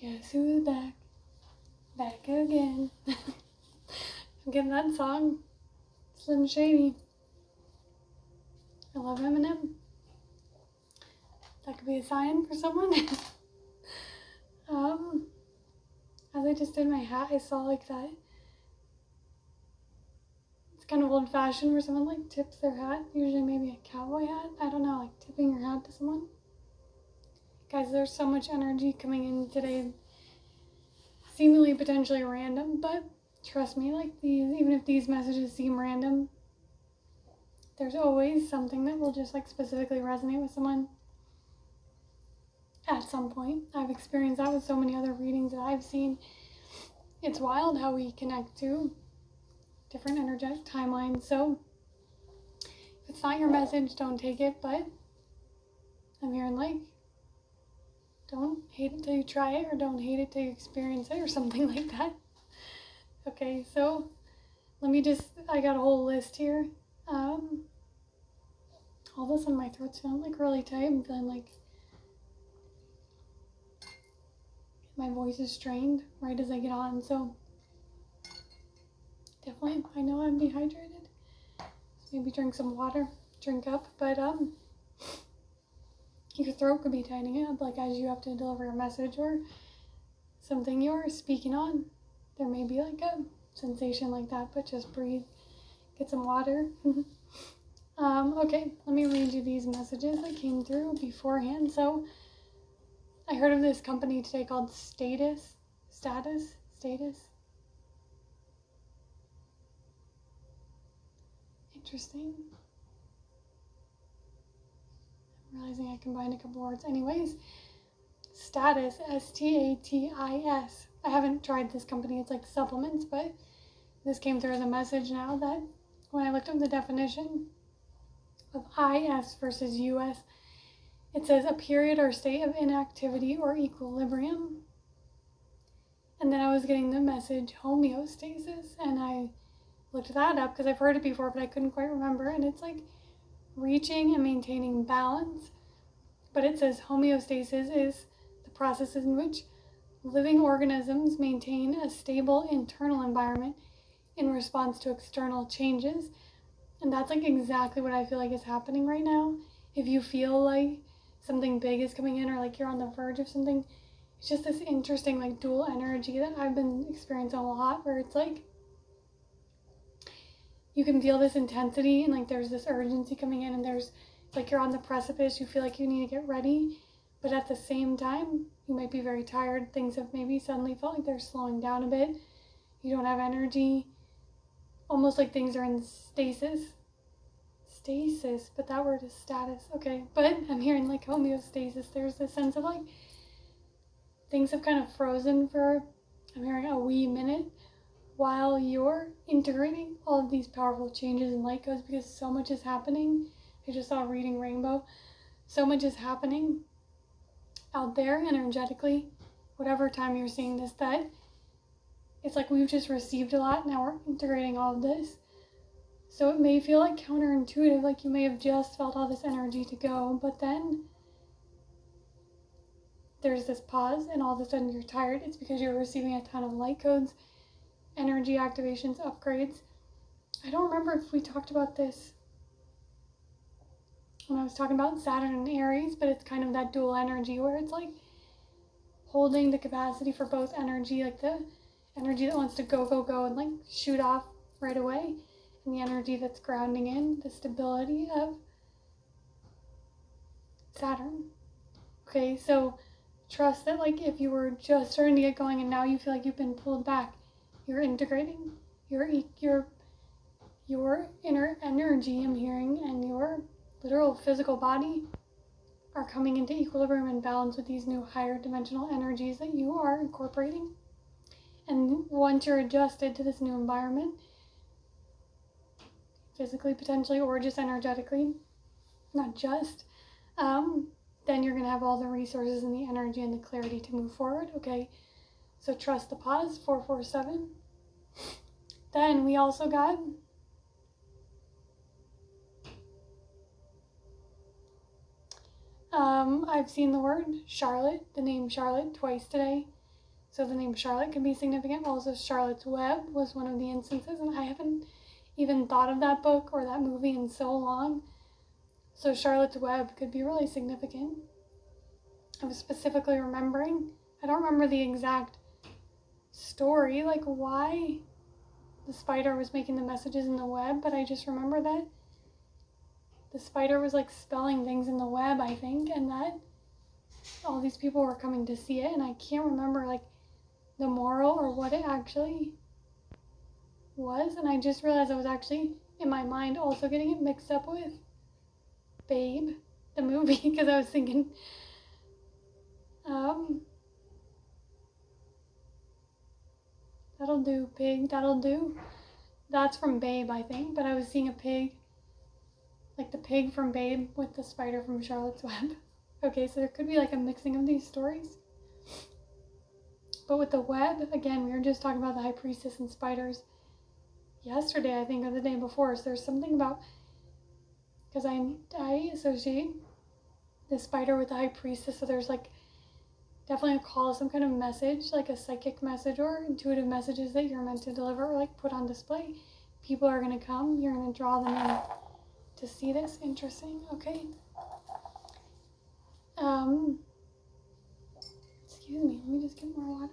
Guess who's back? Back again. I'm getting that song. Slim Shady. I love Eminem. That could be a sign for someone. As I just did my hat, I saw like that. It's kind of old fashioned where someone like tips their hat. Usually maybe a cowboy hat. I don't know, like tipping your hat to someone. Guys, there's so much energy coming in today. Seemingly potentially random, but trust me, like these, even if these messages seem random, there's always something that will just like specifically resonate with someone at some point. I've experienced that with so many other readings that I've seen. It's wild how we connect to different energetic timelines. So if it's not your message, don't take it, but I'm hearing like, don't hate it till you try it, or don't hate it till you experience it, or something like that. Okay, so I got a whole list here. All of a sudden my throat's feeling like really tight. I'm feeling like my voice is strained right as I get on, so definitely, I know I'm dehydrated. So maybe drink some water, drink up, but your throat could be tightening up, like as you have to deliver a message or something you're speaking on. There may be like a sensation like that, but just breathe, get some water. Okay, let me read you these messages that came through beforehand. So I heard of this company today called Status. Interesting. I'm realizing I combined a couple words. Anyways, Status, Statis. I haven't tried this company. It's like supplements, but this came through as a message now that when I looked up the definition of IS versus US, it says a period or state of inactivity or equilibrium. And then I was getting the message homeostasis, and I looked that up because I've heard it before, but I couldn't quite remember. And it's like reaching and maintaining balance. But it says homeostasis is the process in which living organisms maintain a stable internal environment in response to external changes. And that's like exactly what I feel like is happening right now. If you feel like something big is coming in, or like you're on the verge of something, it's just this interesting like dual energy that I've been experiencing a lot, where it's like you can feel this intensity and like there's this urgency coming in, and there's like you're on the precipice, you feel like you need to get ready, but at the same time you might be very tired. Things have maybe suddenly felt like they're slowing down a bit. You don't have energy, almost like things are in stasis, but that word is status. Okay, but I'm hearing like homeostasis. There's this sense of like things have kind of frozen for, I'm hearing, a wee minute while you're integrating all of these powerful changes in light codes, because so much is happening. I just saw Reading Rainbow. So much is happening out there energetically, whatever time you're seeing this, that it's like we've just received a lot, now we're integrating all of this. So it may feel like counterintuitive, like you may have just felt all this energy to go, but then there's this pause and all of a sudden you're tired. It's because you're receiving a ton of light codes, energy activations, upgrades. I don't remember if we talked about this when I was talking about Saturn and Aries, but it's kind of that dual energy where it's like holding the capacity for both energy, like the energy that wants to go and like shoot off right away, and the energy that's grounding in, the stability of Saturn. Okay, so trust that like if you were just starting to get going and now you feel like you've been pulled back, you're integrating your inner energy, I'm hearing, and your literal physical body are coming into equilibrium and balance with these new higher dimensional energies that you are incorporating. And once you're adjusted to this new environment, physically potentially, or just energetically, not just, then you're going to have all the resources and the energy and the clarity to move forward. Okay, so trust the pause, 447. Then we also got I've seen the word Charlotte, the name Charlotte, twice today. So the name Charlotte could be significant. Also, Charlotte's Web was one of the instances, and I haven't even thought of that book or that movie in so long. So Charlotte's Web could be really significant. I was specifically remembering, I don't remember the exact story, like why the spider was making the messages in the web, but I just remember that the spider was like spelling things in the web, I think, and that all these people were coming to see it, and I can't remember like the moral or what it actually was, and I just realized I was actually in my mind also getting it mixed up with Babe, the movie, because I was thinking that'll do, pig, that'll do. That's from Babe, I think, but I was seeing a pig, like the pig from Babe with the spider from Charlotte's Web. Okay, so there could be like a mixing of these stories. But with the web, again, we were just talking about the high priestess and spiders yesterday, I think, or the day before. So there's something about, because I associate the spider with the high priestess, so there's like definitely a call, some kind of message, like a psychic message or intuitive messages that you're meant to deliver or like put on display. People are going to come, you're going to draw them in to see this. Interesting. Okay. Excuse me, let me just get more water.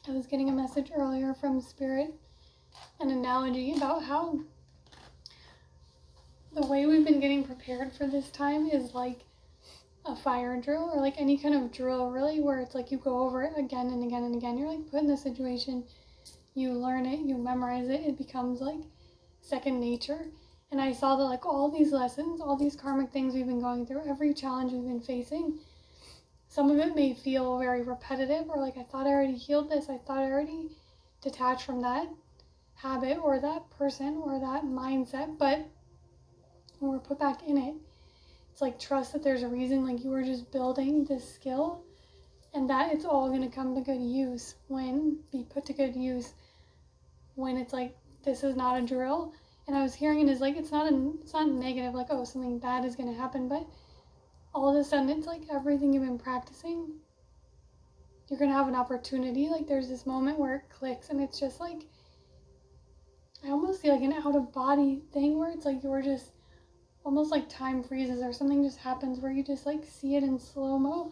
I was getting a message earlier from Spirit, an analogy about how the way we've been getting prepared for this time is like a fire drill, or like any kind of drill really, where it's like you go over it again and again and again. You're like put in the situation, you learn it, you memorize it, it becomes like second nature. And I saw that like all these lessons, all these karmic things we've been going through, every challenge we've been facing, some of it may feel very repetitive, or like I thought I already healed this, I thought I already detached from that habit or that person or that mindset, but when we're put back in it, it's like trust that there's a reason, like you were just building this skill and that it's all going to come to good use be put to good use when it's like, this is not a drill. And I was hearing it as like, it's not negative, like, oh, something bad is going to happen, but all of a sudden it's like everything you've been practicing, you're going to have an opportunity. Like there's this moment where it clicks and it's just like, I almost see like an out of body thing where it's like you're just almost like time freezes or something just happens where you just like see it in slow-mo,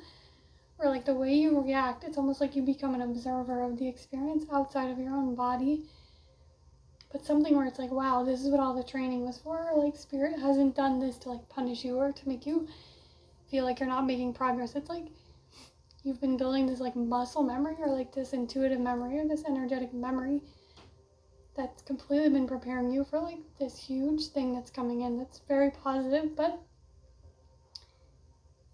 or like the way you react, it's almost like you become an observer of the experience outside of your own body. But something where it's like, wow, this is what all the training was for. Like Spirit hasn't done this to like punish you or to make you feel like you're not making progress. It's like you've been building this like muscle memory or like this intuitive memory or this energetic memory that's completely been preparing you for like this huge thing that's coming in that's very positive, but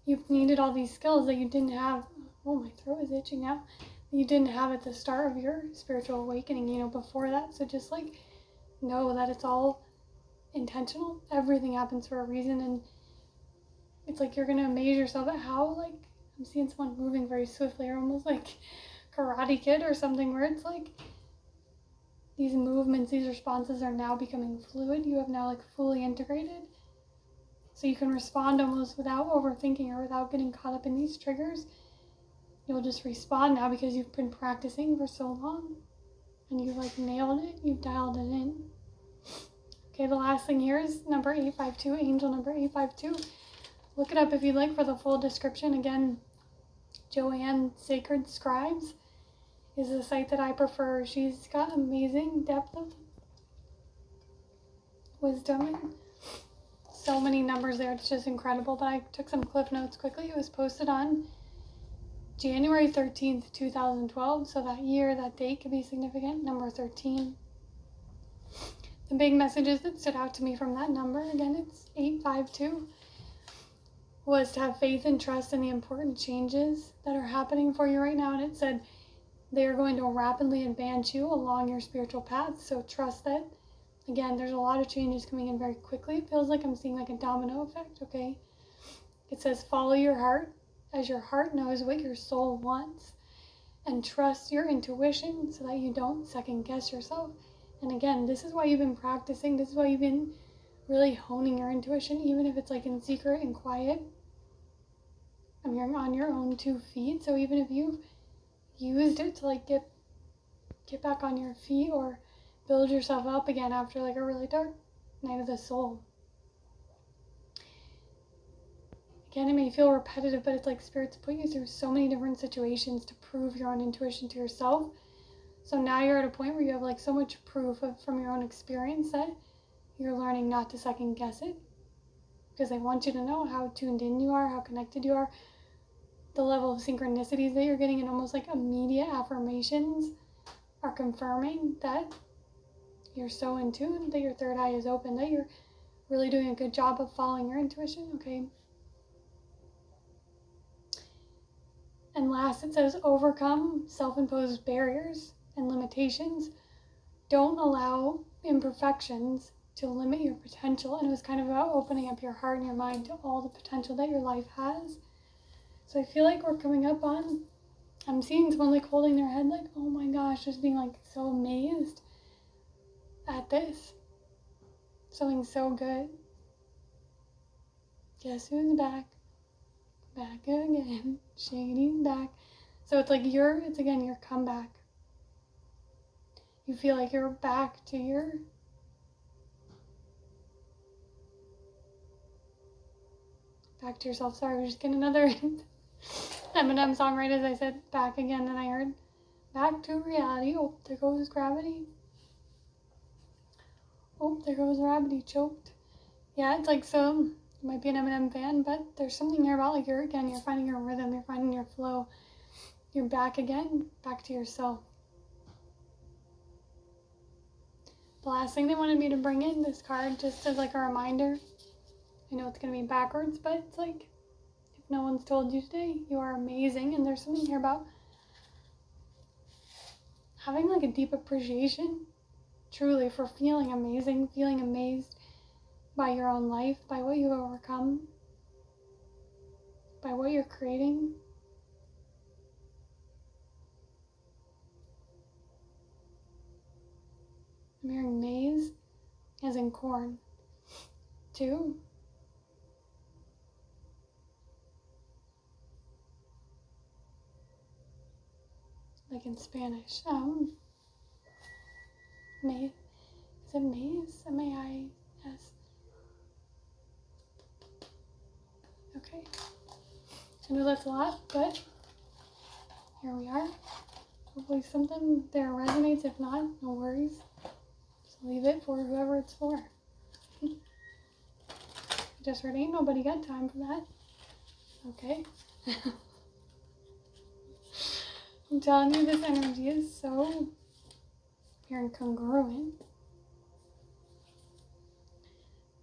you've needed all these skills that you didn't have. Oh, my throat is itching now. You didn't have at the start of your spiritual awakening, before that. So just like know that it's all intentional. Everything happens for a reason, and it's like you're gonna amaze yourself at how, like, I'm seeing someone moving very swiftly, or almost like Karate Kid or something, where it's like these movements, these responses are now becoming fluid. You have now like fully integrated, so you can respond almost without overthinking or without getting caught up in these triggers. You'll just respond now because you've been practicing for so long and you've like nailed it, you've dialed it in. Okay, the last thing here is number 852, angel number 852. Look it up if you'd like for the full description. Again, Joanne Sacred Scribes is the site that I prefer. She's got amazing depth of wisdom and so many numbers there. It's just incredible. But I took some cliff notes quickly. It was posted on January 13th, 2012. So that year, that date could be significant. Number 13. The big messages that stood out to me from that number, again, it's 852, was to have faith and trust in the important changes that are happening for you right now. And it said they are going to rapidly advance you along your spiritual path. So trust that. Again, there's a lot of changes coming in very quickly. It feels like I'm seeing like a domino effect, okay? It says follow your heart as your heart knows what your soul wants, and trust your intuition so that you don't second guess yourself. And again, this is why you've been practicing. This is why you've been really honing your intuition, even if it's like in secret and quiet. I'm hearing on your own 2 feet. So even if you've used it to like get back on your feet or build yourself up again after like a really dark night of the soul. Again, it may feel repetitive, but it's like Spirit's put you through so many different situations to prove your own intuition to yourself. So now you're at a point where you have like so much proof from your own experience that you're learning not to second guess it. Because I want you to know how tuned in you are, how connected you are, the level of synchronicities that you're getting, and almost like immediate affirmations are confirming that you're so in tune, that your third eye is open, that you're really doing a good job of following your intuition, okay? And last, it says overcome self-imposed barriers and limitations. Don't allow imperfections to limit your potential. And it was kind of about opening up your heart and your mind to all the potential that your life has. So I feel like we're coming up on, I'm seeing someone like holding their head like, oh my gosh, just being like so amazed at this. Something so good. Guess who's back? Back again. Shady's back. So it's like it's again your comeback. You feel like you're back to yourself. Sorry, we're just getting another Eminem song right as I said back again, and I heard back to reality. Oh, there goes gravity. Oh, there goes gravity, choked. Yeah, it's like, so you might be an Eminem fan, but there's something there about like you're finding your rhythm, you're finding your flow. You're back again, back to yourself. The last thing they wanted me to bring in this card, just as like a reminder. I know it's going to be backwards, but it's like, if no one's told you today, you are amazing. And there's something here about having like a deep appreciation, truly, for feeling amazing, feeling amazed by your own life, by what you've overcome, by what you're creating. I'm hearing maize, as in corn, too. Like in Spanish. Maize. Is it maize? M-A-I-S. Okay. I know that's a lot, but here we are. Hopefully something there resonates. If not, no worries. Just leave it for whoever it's for. Just heard ain't nobody got time for that. Okay. I'm telling you, this energy is so pure and congruent.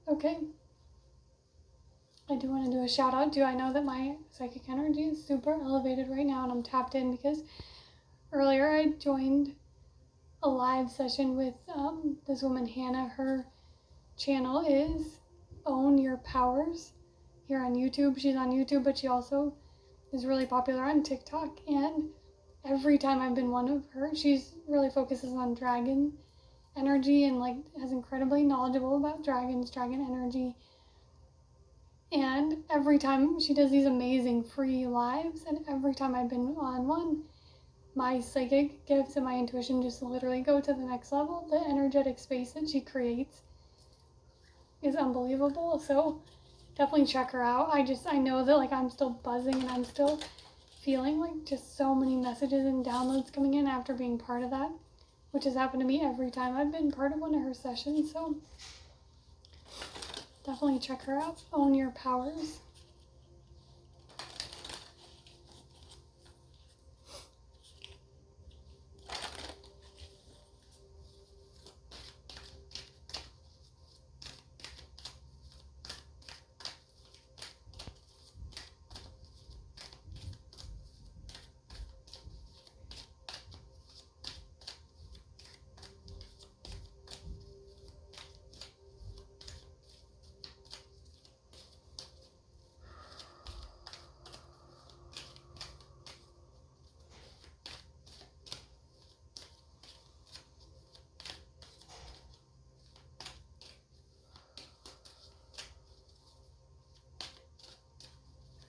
Okay. I do want to do a shout out too. I know that my psychic energy is super elevated right now and I'm tapped in because earlier I joined a live session with this woman, Hannah. Her channel is Own Your Powers here on YouTube. She's on YouTube, but she also is really popular on TikTok. And every time I've been one of her, she's really focuses on dragon energy and like is incredibly knowledgeable about dragons, dragon energy. And every time she does these amazing free lives, and every time I've been on one, my psychic gifts and my intuition just literally go to the next level. The energetic space that she creates is unbelievable. So definitely check her out. I know that like I'm still buzzing and I'm still feeling like just so many messages and downloads coming in after being part of that, which has happened to me every time I've been part of one of her sessions. So definitely check her out. Own Your Powers.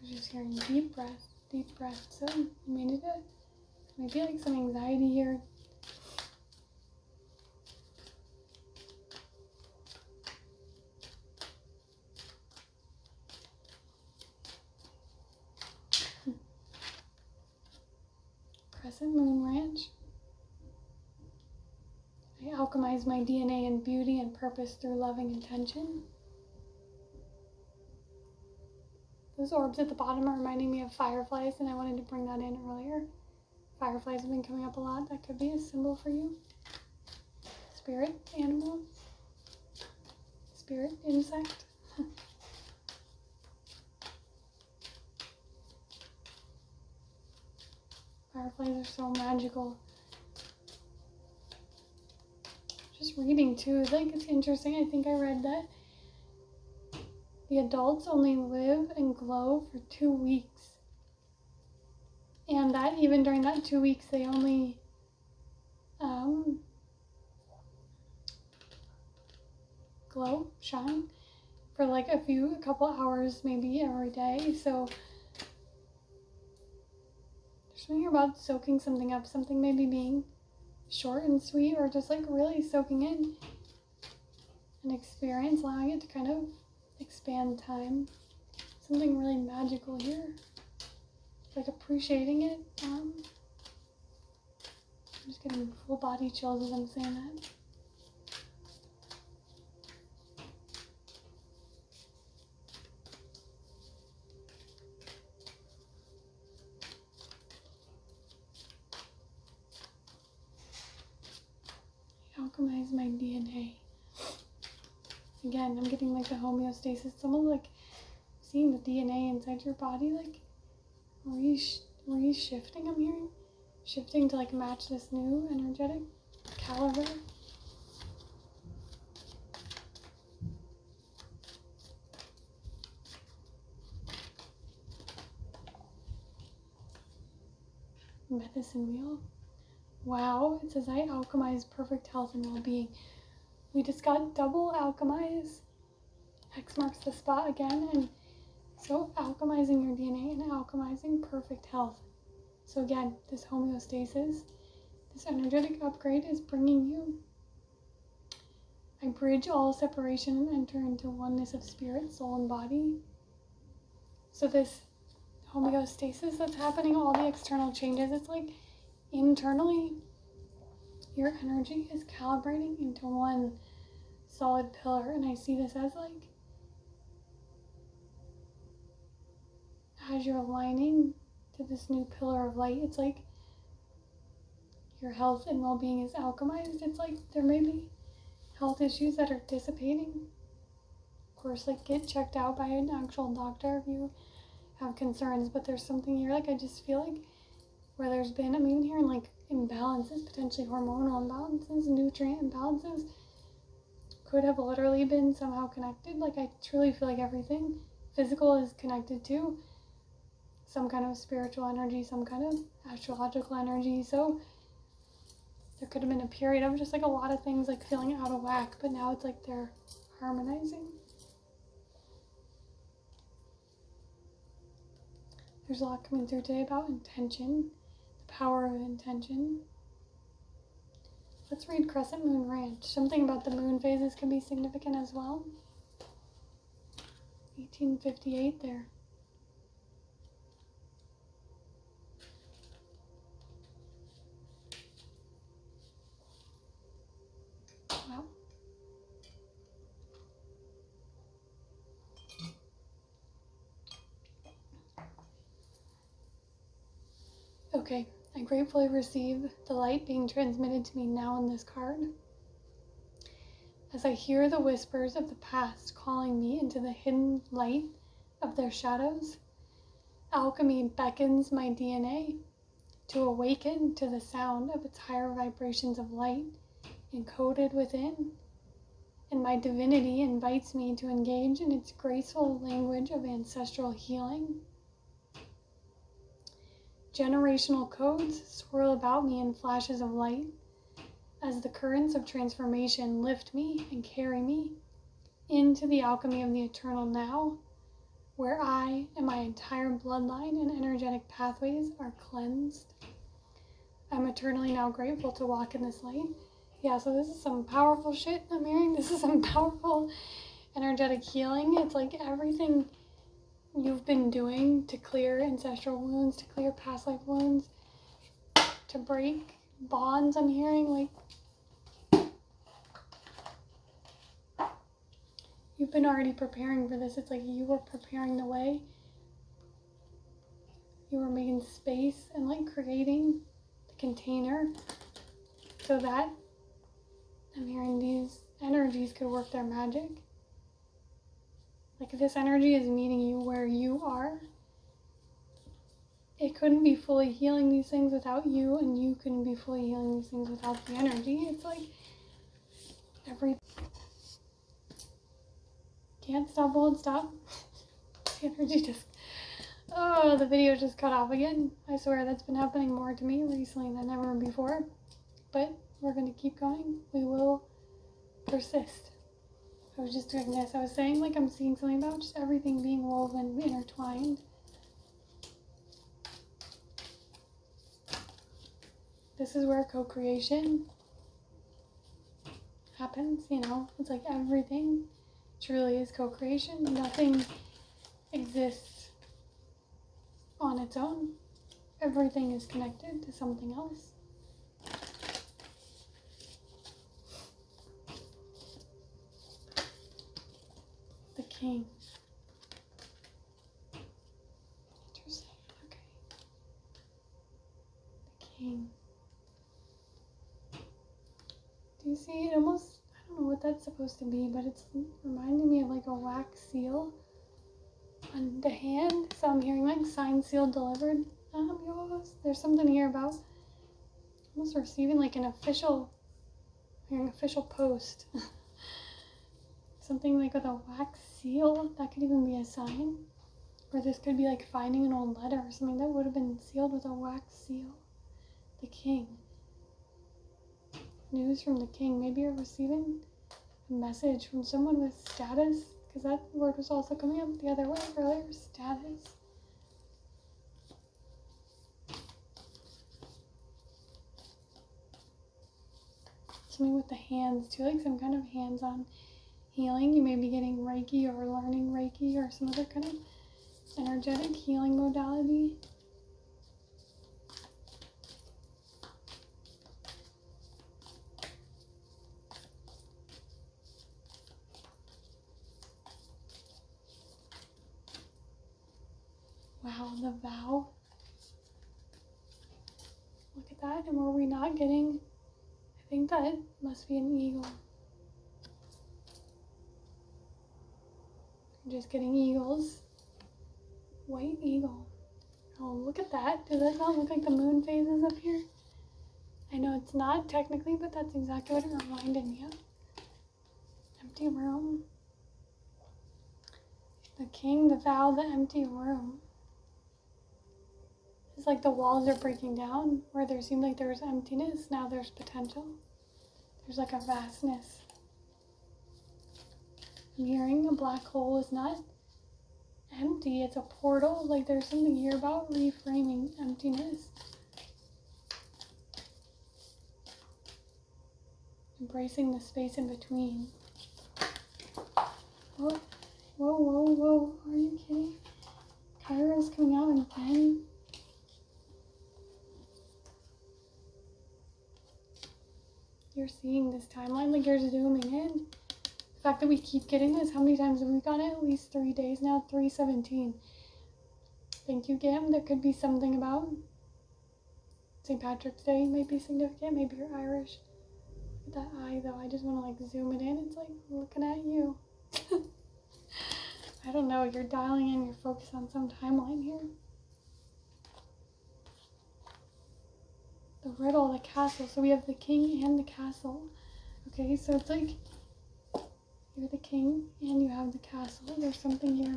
was just hearing deep breath, deep breath. So you may need to, maybe like some anxiety here. Crescent Moon Ranch. I alchemize my DNA in beauty and purpose through loving intention. Those orbs at the bottom are reminding me of fireflies, and I wanted to bring that in earlier. Fireflies have been coming up a lot. That could be a symbol for you. Spirit animal. Spirit insect. Fireflies are so magical. Just reading too, like it's interesting. I think I read that the adults only live and glow for 2 weeks. And that even during that 2 weeks, they only glow, shine for like a couple hours, maybe every day. So there's something about soaking something up, something maybe being short and sweet, or just like really soaking in an experience, allowing it to kind of expand time. Something really magical here. Like appreciating it. I'm just getting full body chills as I'm saying that. Alchemize my DNA. Again, I'm getting like the homeostasis. It's almost like seeing the DNA inside your body, like re-shifting, I'm hearing. Shifting to like match this new energetic caliber. Medicine wheel. Wow, it says I alchemize perfect health and well-being. We just got double alchemize. X marks the spot again, and so alchemizing your DNA and alchemizing perfect health. So again, this homeostasis, this energetic upgrade is bringing you. I bridge all separation and enter into oneness of spirit, soul, and body. So this homeostasis that's happening, all the external changes, it's like internally, your energy is calibrating into one solid pillar. And I see this as like, as you're aligning to this new pillar of light, it's like your health and well-being is alchemized. It's like there may be health issues that are dissipating. Of course, like get checked out by an actual doctor if you have concerns, but there's something here, like I just feel like where there's been, I'm even hearing like imbalances, potentially hormonal imbalances, nutrient imbalances, could have literally been somehow connected. Like I truly feel like everything physical is connected to some kind of spiritual energy, some kind of astrological energy. So there could have been a period of just like a lot of things like feeling out of whack, but now it's like they're harmonizing. There's a lot coming through today about intention, the power of intention. Let's read Crescent Moon Ranch. Something about the moon phases can be significant as well. 1858 there. Wow. Okay, I gratefully receive the light being transmitted to me now in this card. As I hear the whispers of the past calling me into the hidden light of their shadows, alchemy beckons my DNA to awaken to the sound of its higher vibrations of light encoded within, and my divinity invites me to engage in its graceful language of ancestral healing. Generational codes swirl about me in flashes of light as the currents of transformation lift me and carry me into the alchemy of the eternal now, where I and my entire bloodline and energetic pathways are cleansed. I'm eternally now grateful to walk in this light. Yeah, so this is some powerful shit I'm hearing. This is some powerful energetic healing. It's like everything you've been doing to clear ancestral wounds, to clear past life wounds, to break bonds, I'm hearing. Like, you've been already preparing for this. It's like you were preparing the way. You were making space and like creating the container so that I'm hearing these energies could work their magic. Like, this energy is meeting you where you are. It couldn't be fully healing these things without you, and you couldn't be fully healing these things without the energy. It's like can't stop, won't stop. The energy just, oh, the video just cut off again. I swear that's been happening more to me recently than ever before. But we're going to keep going. We will persist. I was just doing this. I was saying, like, I'm seeing something about just everything being woven, intertwined. This is where co-creation happens, you know? It's like everything truly is co-creation. Nothing exists on its own. Everything is connected to something else. The king. Interesting. Okay. The king. Do you see it almost, I don't know what that's supposed to be, but it's reminding me of like a wax seal on the hand. So I'm hearing like signed, sealed, delivered. There's something here about almost receiving like an official, hearing official post. Something like with a wax seal. That could even be a sign. Or this could be like finding an old letter or something that would have been sealed with a wax seal. The king. News from the king. Maybe you're receiving a message from someone with status, because that word was also coming up the other way earlier. Status. Something with the hands too, like some kind of hands-on healing. You may be getting Reiki or learning Reiki or some other kind of energetic healing modality. Wow, the vow. Look at that. And were we not getting, I think that must be an eagle. I'm just getting eagles. White eagle. Oh, look at that. Does that not look like the moon phases up here? I know it's not technically, but that's exactly what it reminded me of. Empty room. The king, the vow, the empty room. It's like the walls are breaking down. Where there seemed like there was emptiness, now there's potential. There's like a vastness. I'm hearing a black hole is not empty, it's a portal. Like, there's something here about reframing emptiness. Embracing the space in between. Whoa, whoa, whoa, whoa. Are you kidding? Kairos coming out again. You're seeing this timeline, like you're zooming in. The fact that we keep getting this, how many times have we got it? At least 3 days now, 317. Thank you, Gam. There could be something about St. Patrick's Day might be significant. Maybe you're Irish. Look at that eye, though. I just want to like zoom it in. It's like looking at you. I don't know. You're dialing in. You're focused on some timeline here. The riddle, the castle. So we have the king and the castle. Okay, so it's like you're the king and you have the castle. There's something here.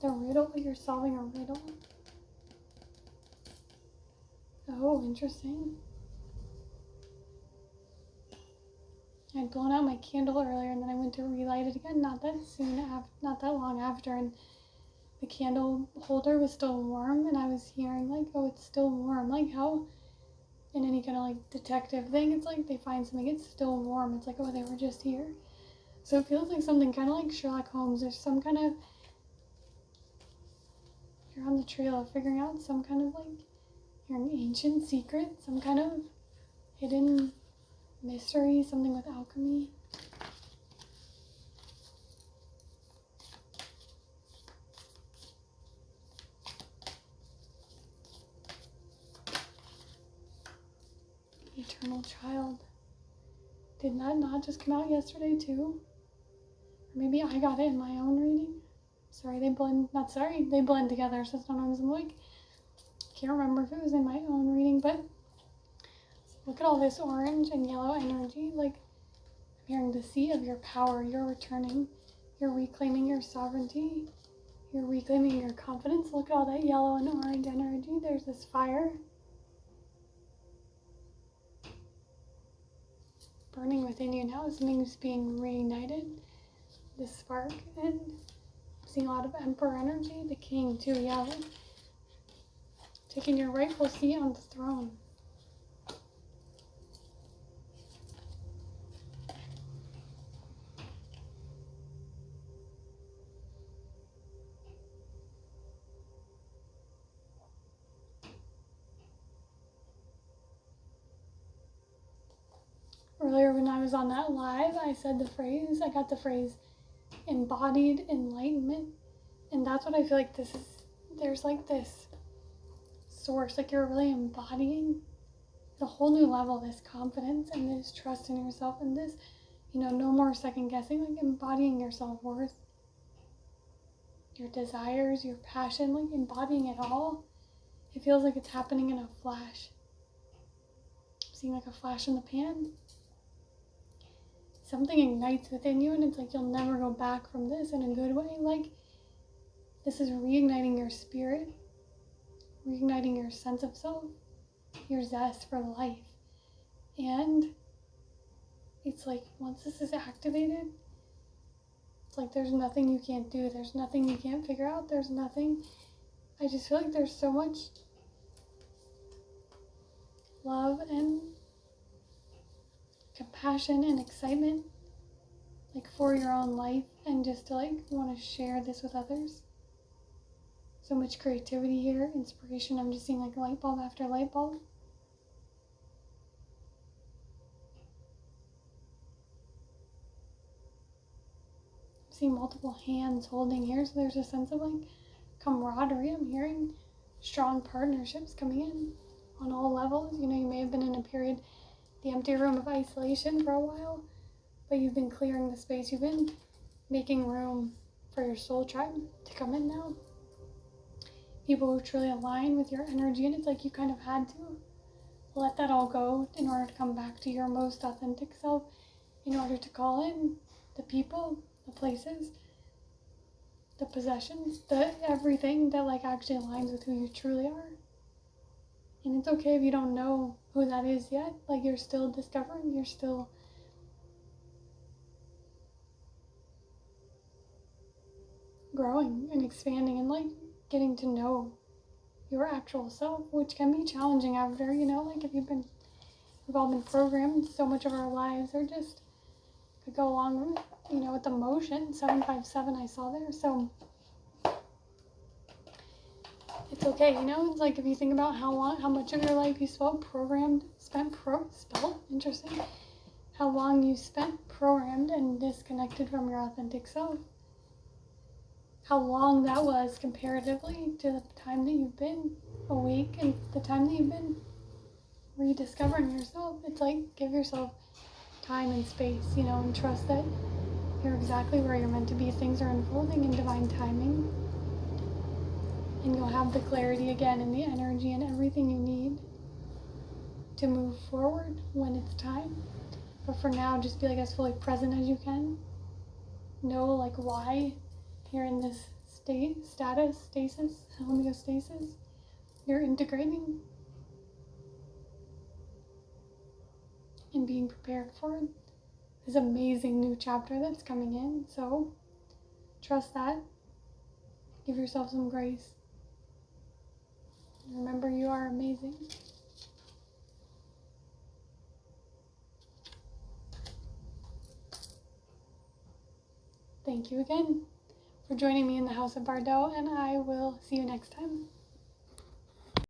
The riddle, you're solving a riddle. Oh, interesting. I'd blown out my candle earlier and then I went to relight it again, not that long after, and the candle holder was still warm, and I was hearing like, oh, it's still warm. Like how in any kind of like detective thing, it's like they find something, it's still warm. It's like, oh, they were just here. So it feels like something kind of like Sherlock Holmes. There's some kind of, you're on the trail of figuring out some kind of like, you're an ancient secret, some kind of hidden mystery, something with alchemy. Eternal child. Did that not just come out yesterday too? Or maybe I got it in my own reading. Sorry, they blend together, so sometimes I'm like, can't remember if it was in my own reading, but look at all this orange and yellow energy. Like, I'm hearing the seat of your power. You're returning. You're reclaiming your sovereignty. You're reclaiming your confidence. Look at all that yellow and orange energy. There's this fire burning within you now. Something's being reignited. This spark. And I'm seeing a lot of Emperor energy. The King too, yeah. Like, taking your rightful seat on the throne. Earlier when I was on that live, I got the phrase embodied enlightenment. And that's what I feel like this is. There's like this source, like you're really embodying a whole new level, this confidence and this trust in yourself and this, no more second guessing, like embodying your self-worth, your desires, your passion, like embodying it all. It feels like it's happening in a flash. I'm seeing like a flash in the pan. Something ignites within you and it's like you'll never go back from this in a good way. Like this is reigniting your spirit, reigniting your sense of self, your zest for life. And it's like once this is activated, it's like there's nothing you can't do. There's nothing you can't figure out. There's nothing. I just feel like there's so much love and compassion and excitement like for your own life and just to like want to share this with others. So much creativity here, inspiration. I'm just seeing like light bulb after light bulb. I'm seeing multiple hands holding here, so there's a sense of like camaraderie. I'm hearing strong partnerships coming in on all levels. You may have been in a period, the empty room of isolation for a while, but you've been clearing the space. You've been making room for your soul tribe to come in now. People who truly align with your energy, and it's like you kind of had to let that all go in order to come back to your most authentic self, in order to call in the people, the places, the possessions, the everything that like actually aligns with who you truly are. And it's okay if you don't know who that is yet. Like you're still discovering, you're still growing and expanding and like getting to know your actual self, which can be challenging after, like if we've all been programmed, so much of our lives are just could go along with, with the motion. 757 I saw there, so it's okay, it's like if you think about how much of your life you spent how long you spent programmed and disconnected from your authentic self, how long that was comparatively to the time that you've been awake and the time that you've been rediscovering yourself. It's like give yourself time and space, and trust that you're exactly where you're meant to be. Things are unfolding in divine timing. And you'll have the clarity again and the energy and everything you need to move forward when it's time. But for now, just be like as fully present as you can. Know like why you're in this stasis, homeostasis. You're integrating and being prepared for this amazing new chapter that's coming in. So trust that. Give yourself some grace. Remember, you are amazing. Thank you again for joining me in the House of Bardot, and I will see you next time.